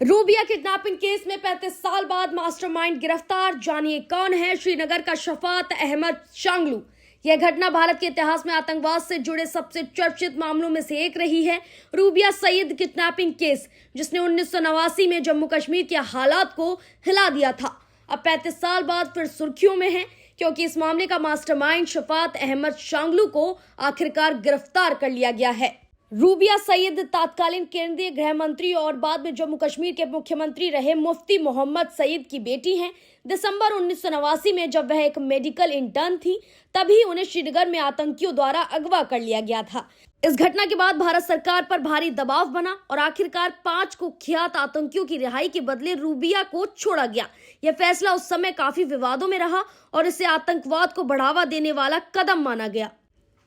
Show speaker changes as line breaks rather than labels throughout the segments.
Rubia kidnapping case में 35 साल बाद मास्टरमाइंड गिरफ्तार। जानिए कौन है श्रीनगर का शफात अहमद शांगलू। यह घटना भारत के इतिहास में आतंकवाद से जुड़े सबसे चर्चित मामलों में से एक रही है। रूबिया सईद किडनैपिंग केस, जिसने 1989 में जम्मू कश्मीर के हालात को हिला दिया था, अब 35 साल बाद फिर सुर्खियों में है, क्योंकि इस मामले का मास्टरमाइंड शफात अहमद शांगलू को आखिरकार गिरफ्तार कर लिया गया है। रूबिया सईद तत्कालीन केंद्रीय गृह मंत्री और बाद में जम्मू कश्मीर के मुख्यमंत्री रहे मुफ्ती मोहम्मद सईद की बेटी हैं। दिसंबर 1989 में जब वह एक मेडिकल इंटर्न थी, तभी उन्हें श्रीनगर में आतंकियों द्वारा अगवा कर लिया गया था। इस घटना के बाद भारत सरकार पर भारी दबाव बना और आखिरकार 5 कुख्यात आतंकियों की रिहाई के बदले रूबिया को छोड़ा गया। यह फैसला उस समय काफी विवादों में रहा और इसे आतंकवाद को बढ़ावा देने वाला कदम माना गया।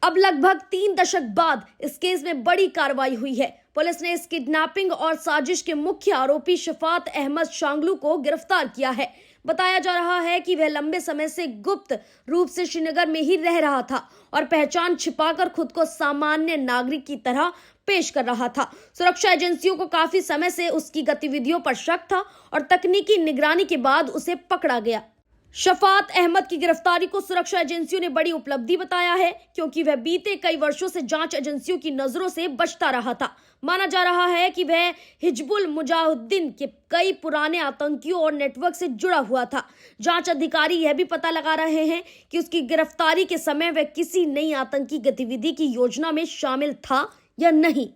अब लगभग 3 दशक बाद इस केस में बड़ी कार्रवाई हुई है। पुलिस ने इस किडनैपिंग और साजिश के मुख्य आरोपी शफात अहमद शांगलू को गिरफ्तार किया है। बताया जा रहा है कि वह लंबे समय से गुप्त रूप से श्रीनगर में ही रह रहा था और पहचान छिपाकर खुद को सामान्य नागरिक की तरह पेश कर रहा था। सुरक्षा एजेंसियों को काफी समय से उसकी गतिविधियों पर शक था और तकनीकी निगरानी के बाद उसे पकड़ा गया। शफात अहमद की गिरफ्तारी को सुरक्षा एजेंसियों ने बड़ी उपलब्धि बताया है, क्योंकि वह बीते कई वर्षों से जांच एजेंसियों की नजरों से बचता रहा था। माना जा रहा है कि वह हिजबुल मुजाहिदीन के कई पुराने आतंकियों और नेटवर्क से जुड़ा हुआ था। जांच अधिकारी यह भी पता लगा रहे हैं कि उसकी गिरफ्तारी के समय वह किसी नई आतंकी गतिविधि की योजना में शामिल था या नहीं।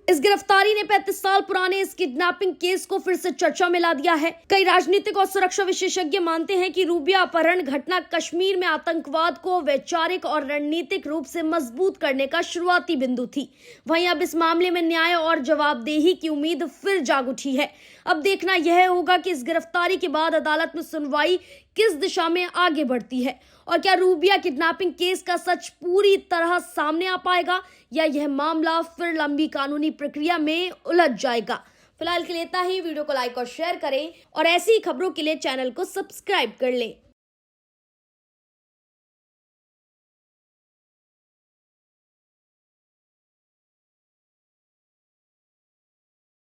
इस गिरफ्तारी ने 35 साल पुराने इस किडनैपिंग केस को फिर से चर्चा में ला दिया है। कई राजनीतिक और सुरक्षा विशेषज्ञ मानते हैं कि रूबिया अपहरण घटना कश्मीर में आतंकवाद को वैचारिक और रणनीतिक रूप से मजबूत करने का शुरुआती बिंदु थी। वहीं अब इस मामले में न्याय और जवाबदेही की उम्मीद फिर जाग उठी है। अब देखना यह होगा कि इस गिरफ्तारी के बाद अदालत में सुनवाई किस दिशा में आगे बढ़ती है और क्या रूबिया किडनैपिंग केस का सच पूरी तरह सामने आ पाएगा या यह मामला फिर लंबी कानूनी प्रक्रिया में उलझ जाएगा। फिलहाल के लिए इतना ही। वीडियो को लाइक और शेयर करें और ऐसी ही खबरों के लिए चैनल को सब्सक्राइब कर लें।